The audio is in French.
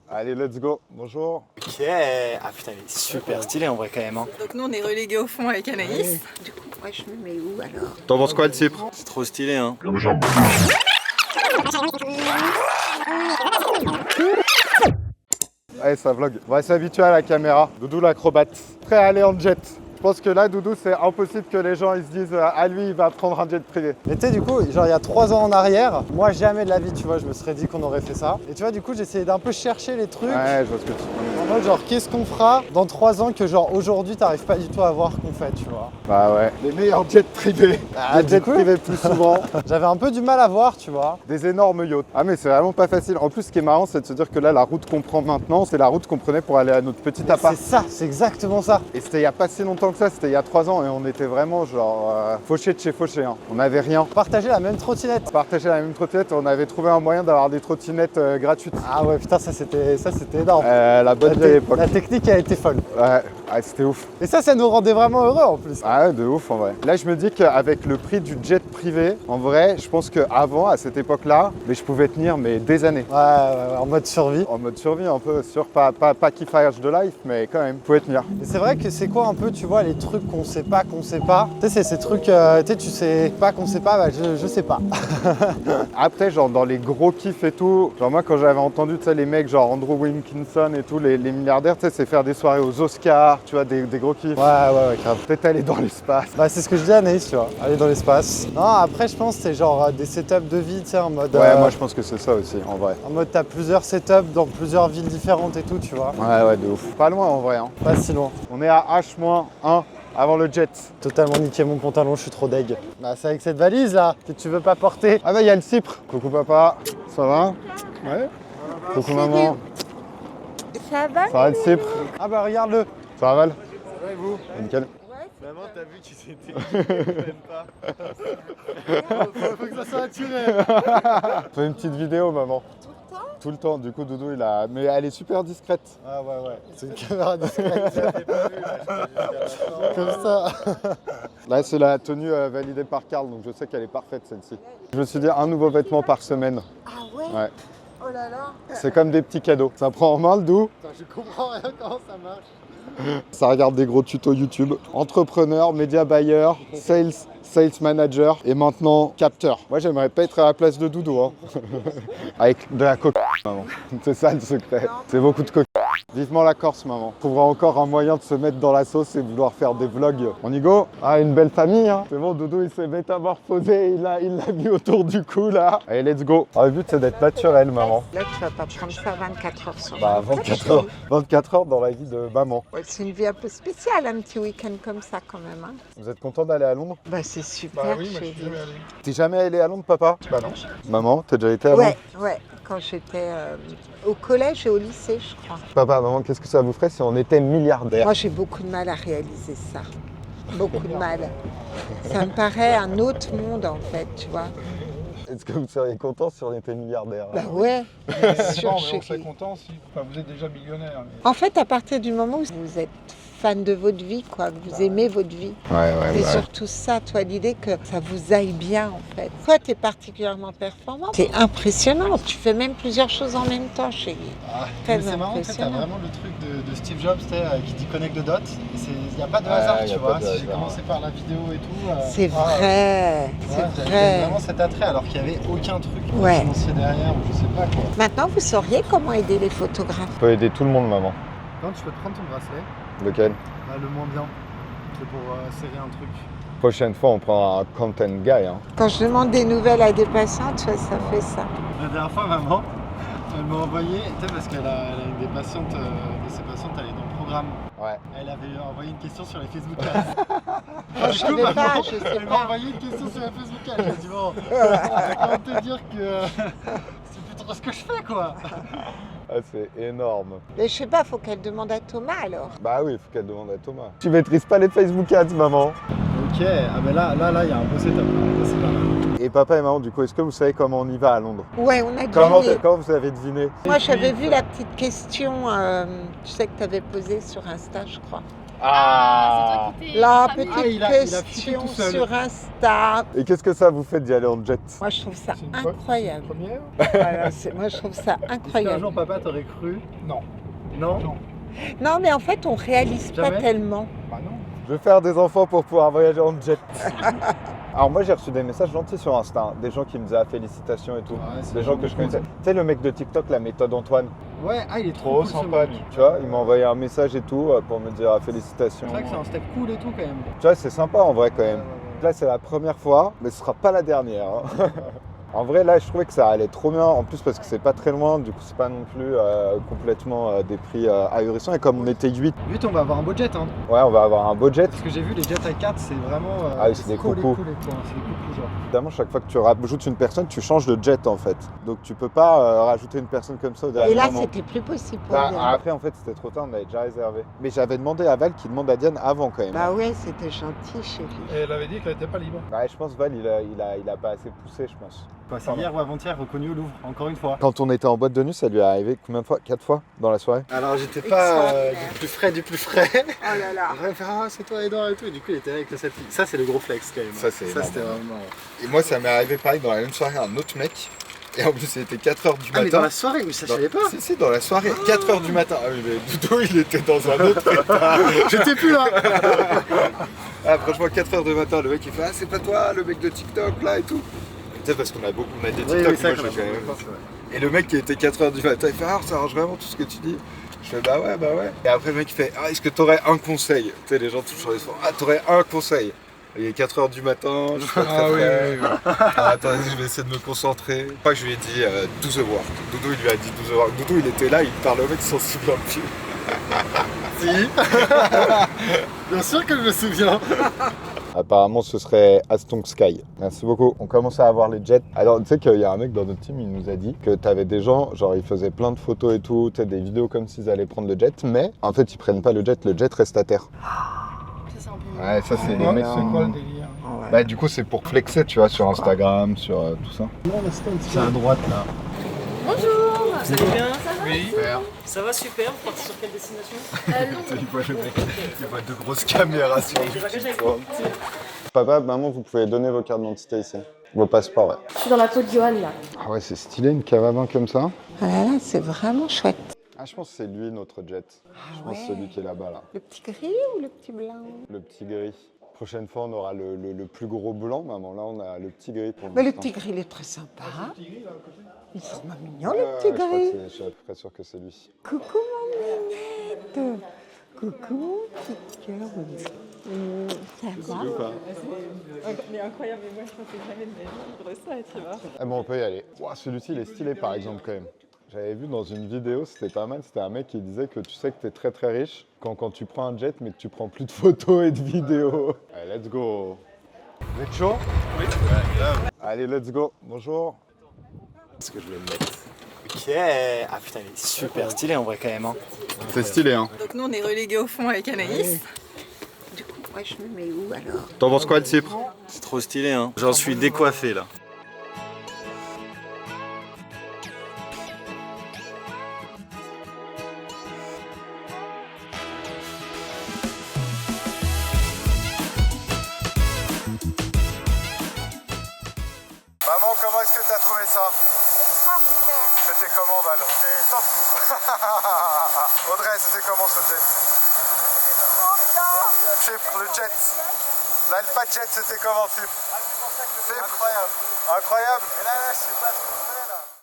Allez, let's go. Bonjour. Ok. Ah putain, il est super stylé en vrai quand même. Hein. Donc nous on est relégués au fond avec Anaïs. Du coup, moi je me mets où alors? T'en penses quoi le Cypre? C'est trop stylé hein. Allez, ça vlog. On va s'habituer à la caméra. Doudou l'acrobate. Prêt à aller en jet. Je pense que là, Doudou, c'est impossible que les gens ils se disent ah lui, il va prendre un jet privé. Mais tu sais, du coup, genre il y a 3 ans en arrière, moi jamais de la vie, tu vois, je me serais dit qu'on aurait fait ça. Et tu vois, du coup, j'essayais d'un peu chercher les trucs. Ouais, je vois ce que tu veux. En mode, genre, qu'est-ce qu'on fera dans 3 ans que, genre, aujourd'hui, t'arrives pas du tout à voir qu'on fait, tu vois. Bah ouais. Les meilleurs jets privés. Ah, Les jets du coup privés plus souvent. J'avais un peu du mal à voir, tu vois. Des énormes yachts. Ah mais c'est vraiment pas facile. En plus, ce qui est marrant, c'est de se dire que là, la route qu'on prend maintenant, c'est la route qu'on prenait pour aller à notre petit appart. C'est ça, c'est exactement ça. Et c'était il y a pas si longtemps que ça, c'était il y a 3 ans et on était vraiment genre fauchés de chez fauchés. Hein. On n'avait rien. Partager la même trottinette. Partager la même trottinette, on avait trouvé un moyen d'avoir des trottinettes gratuites. Ah ouais, putain, ça c'était énorme. La bonne vieille époque. La technique a été folle. Ouais, c'était ouf. Et ça nous rendait vraiment heureux en plus. Ah ouais, de ouf en vrai. Là, je me dis qu'avec le prix du jet privé, en vrai, je pense qu'avant, à cette époque-là, mais je pouvais tenir des années. Ouais, en mode survie. En mode survie un peu, sûr, pas kiffage de life, mais quand même, je pouvais tenir. Et c'est vrai que c'est quoi un peu, tu vois, les trucs qu'on sait pas. Tu sais, c'est ces trucs, tu sais pas qu'on sait pas, bah je sais pas. Après, genre dans les gros kiffs et tout, genre moi quand j'avais entendu, tu sais, les mecs genre Andrew Wilkinson et tout, les milliardaires, tu sais, c'est faire des soirées aux Oscars, tu vois, des gros kiffs. Ouais, grave. Peut-être aller dans l'espace. Bah c'est ce que je dis à Anaïs, tu vois, aller dans l'espace. Non, après je pense que c'est genre des setups de vie, tu sais, en mode... Ouais, moi je pense que c'est ça aussi, en vrai. En mode t'as plusieurs setups dans plusieurs villes différentes et tout, tu vois. Ouais, de ouf. Pas loin en vrai, hein. Pas si loin. On est à H-1 avant le jet. Totalement niqué mon pantalon, je suis trop deg. Bah c'est avec cette valise là que tu veux pas porter. Ah bah il y a le Cypre. Coucou papa, ça va? Ouais. Coucou maman. Ça va? Ça va le Cypre? Ah bah regarde-le. Ça va Val? Ça va et vous? Nickel. Maman, t'as vu qu'il s'était même pas. Faut que ça soit naturel. Fais une petite vidéo maman. Tout le temps, du coup Doudou il a... Mais elle est super discrète. Ah ouais, c'est une caméra discrète. Comme ça. Là c'est la tenue validée par Karl, donc je sais qu'elle est parfaite celle-ci. Je me suis dit un nouveau vêtement par semaine. Ah ouais? Ouais. Oh là là. C'est comme des petits cadeaux. Ça prend en main le doux. Je comprends rien comment ça marche. Ça regarde des gros tutos YouTube. Entrepreneur, média buyer, sales manager et maintenant capteur. Moi j'aimerais pas être à la place de Doudou. Hein. Avec de la coque, maman. C'est ça le secret. C'est beaucoup de coque. Vivement la Corse, maman. Trouvera encore un moyen de se mettre dans la sauce et vouloir faire des vlogs. On y go? Ah, une belle famille, hein. C'est bon, Doudou, il s'est métamorphosé, il l'a mis autour du cou, là. Allez, let's go. Ah, le but, c'est d'être naturel, maman. Là, tu vas pas prendre ça 24 heures sur Bah, 24 heures. 24 heures dans la vie de maman. Ouais, c'est une vie un peu spéciale, un petit week-end comme ça quand même. Hein. Vous êtes content d'aller à Londres? Bah c'est super chérie. T'es jamais allé à Londres, papa? Bah non. Maman, t'as déjà été à Londres? Ouais, quand j'étais au collège et au lycée, je crois. Papa, maman, qu'est-ce que ça vous ferait si on était milliardaire? Moi, j'ai beaucoup de mal à réaliser ça. Beaucoup de mal. Ça me paraît un autre monde, en fait, tu vois. Est-ce que vous seriez content si on était milliardaire? Bah ouais, bien sûr, Non, mais on serait chérie. content si vous êtes déjà millionnaire. En fait, à partir du moment où vous êtes fan de votre vie, quoi, que vous aimez votre vie. Ouais, C'est surtout ça, toi, l'idée que ça vous aille bien, en fait. Toi, tu es particulièrement performant. C'est impressionnant. Tu fais même plusieurs choses en même temps, chérie. Très C'est marrant, tu sais, t'as impressionnant. vraiment le truc de Steve Jobs, tu sais, qui dit connect the dots. Il n'y a pas de hasard, y a tu pas vois. de Si j'ai hasard. commencé par la vidéo et tout. C'est vrai, c'est J'avais vrai. vraiment cet attrait alors qu'il n'y avait aucun truc Ouais. financier derrière ou je sais pas quoi. Maintenant, vous sauriez comment aider les photographes. On peut aider tout le monde, maman. Quand tu peux te prendre ton bracelet, Lequel? le moins bien, c'est pour serrer un truc. Prochaine fois, on prend un content guy. Hein. Quand je demande des nouvelles à des patients, tu vois, ça fait ça. La dernière fois, maman, elle m'a envoyé, tu sais, parce qu'elle a une des patientes, de ses patientes, elle est dans le programme. Ouais. Elle avait envoyé une question sur les Facebook Ads. Moi, je savais pas, je sais Elle m'a pas. envoyé une question sur les Facebook Ads. J'ai dit bon, comment te dire que c'est plus trop ce que je fais, quoi. Ah, c'est énorme. Mais je sais pas, faut qu'elle demande à Thomas alors. Bah oui, il faut qu'elle demande à Thomas. Tu maîtrises pas les Facebook Ads, maman. Ok, ah ben là, il y a un beau setup. C'est pas mal. Et papa et maman, du coup, est-ce que vous savez comment on y va à Londres? Ouais, on a Comment vous avez deviné? Moi, j'avais vu la petite question, tu sais, que tu avais posée sur Insta, je crois. Ah. La il petite a filé question tout seul. sur Insta. Et qu'est-ce que ça vous fait d'y aller en jet? Moi, je trouve ça C'est une incroyable. Première? Voilà, moi, je trouve ça Est-ce qu'un incroyable. jour, papa, t'aurais cru? Non. Non. Non. Non, mais en fait, on réalise pas Jamais. tellement. Bah non. Je veux faire des enfants pour pouvoir voyager en jet. Alors moi j'ai reçu des messages gentils sur Insta, hein. Des gens qui me disaient félicitations et tout. Ouais, c'est Des gens que je connaissais. Tu sais le mec de TikTok, la méthode Antoine, Ouais, il est trop trop cool, ce sympa mec. lui. Tu vois, il m'a envoyé un message et tout pour me dire félicitations. C'est vrai que c'est un step cool et tout quand même. Tu vois, c'est sympa en vrai quand même. Ouais. Là c'est la première fois, mais ce sera pas la dernière. hein. En vrai là je trouvais que ça allait trop bien, en plus parce que c'est pas très loin, du coup c'est pas non plus complètement des prix ahurissants. Et comme on était 8, Vite, on va avoir un beau jet, hein. ouais on va avoir un beau jet. Parce que j'ai vu les jets à 4, c'est vraiment. Ah oui, c'est des cool, coucous. cool, quoi. C'est des coucous, genre. Évidemment chaque fois que tu rajoutes une personne, tu changes de jet en fait. Donc tu peux pas rajouter une personne comme ça au dernier Et là, moment. c'était plus possible pour Bah, Diane. après, en fait, c'était trop tard, on avait déjà réservé. Mais j'avais demandé à Val qui demande à Diane avant quand même. Bah ouais, c'était gentil, chérie. Et elle avait dit qu'elle n'était pas libre. Ouais, je pense Val, il a pas assez poussé, je pense. Quoi, c'est hier ou avant-hier, reconnu au Louvre, encore une fois. Quand on était en boîte de nuit, ça lui est arrivé combien de fois? 4 fois dans la soirée? Alors, j'étais pas du plus frais. Oh là là. Après, il fait, ah, c'est toi Edouard et tout. Et du coup, il était là avec le selfie. Ça, c'est le gros flex quand même. Ça, c'est énorme. c'était vraiment. Et moi, ça m'est arrivé pareil dans la même soirée, un autre mec. Et en plus, il était 4h du Ah, mais matin. dans la soirée, mais ça, je savais pas. Si, dans la soirée, 4h du matin. Ah oui, mais Doudou, il était dans un autre état. J'étais plus là. Ah, franchement, 4h du matin, le mec il fait ah, c'est pas toi, le mec de TikTok là et tout. Tu sais, parce qu'on a des TikTok, ça, moi je fais quand même. Et le mec qui était 4h du matin, il fait ah, ça arrange vraiment tout ce que tu dis. Je fais bah ouais. Et après, le mec il fait ah, est-ce que t'aurais un conseil? Tu sais, les gens toujours ils font ah, t'aurais un conseil. Il est 4h du matin, je suis pas très prêt. Ah, attends, vas-y, je vais essayer de me concentrer. Pas que je lui ai dit do the work. Doudou, il lui a dit do the work. Doudou, il était là, il parle au mec, il s'en souvient plus. Si. Bien sûr que je me souviens. Apparemment, ce serait Aston Sky. Merci beaucoup. On commence à avoir les jets. Alors, tu sais qu'il y a un mec dans notre team, il nous a dit que t'avais des gens, genre, ils faisaient plein de photos et tout, tu sais, des vidéos comme s'ils allaient prendre le jet, mais en fait, ils prennent pas le jet reste à terre. Ouais, ça, c'est les Ouais, mecs. c'est quoi le délire? Bah, du coup, c'est pour flexer, tu vois, sur Instagram, sur tout ça. C'est à droite là. Bonjour, vous allez bien? Ça va? Oui. Ça va super, vous partez sur quelle destination? Il voit le mec, il voit de grosses caméras sur Je vois que j'ai- Papa, maman, vous pouvez donner vos cartes d'identité ici. Vos passeports, ouais. Je suis dans la peau de Johan là. Ah ouais, c'est stylé, une cave à vin comme ça. Ah là là, c'est vraiment chouette. Ah, je pense que c'est lui, notre jet. Je pense que c'est celui qui est là-bas, là. Le petit gris ou le petit blanc? Le petit gris. Prochaine fois, on aura le plus gros blanc, maman. Là, on a le petit gris pour Mais le l'instant. petit gris, il est très sympa. Il est vraiment mignon, Ouais, le petit je crois que gris. je suis à peu près sûr que c'est lui. Coucou, mon minette. Coucou, mon petit cœur. Ça va? Mais incroyable, mais moi je pensais jamais de ma vie vivre ça, tu vois. Ah bon, on peut y aller. Ouah, celui-ci, il est stylé, par exemple, quand même. J'avais vu dans une vidéo, c'était pas mal, c'était un mec qui disait que tu sais que t'es très très riche quand tu prends un jet mais que tu prends plus de photos et de vidéos. Allez, let's go. Vous êtes chaud? Oui. Allez, let's go. Bonjour. Ce que je voulais me mettre. Ok. Ah putain, il est super stylé en vrai quand même. Hein. C'est stylé, hein. Donc nous on est relégués au fond avec Anaïs. Du coup, moi, je me mets où alors? T'en penses quoi de Cypre? C'est trop stylé hein. J'en suis décoiffé là. Maman, comment est-ce que t'as trouvé ça? C'était comment, Val? C'était top. Audrey, c'était comment ce jet? Cypre, le jet. L'Alpha Jet, c'était comment, Cypre? C'est incroyable. Incroyable? Et là, je sais pas.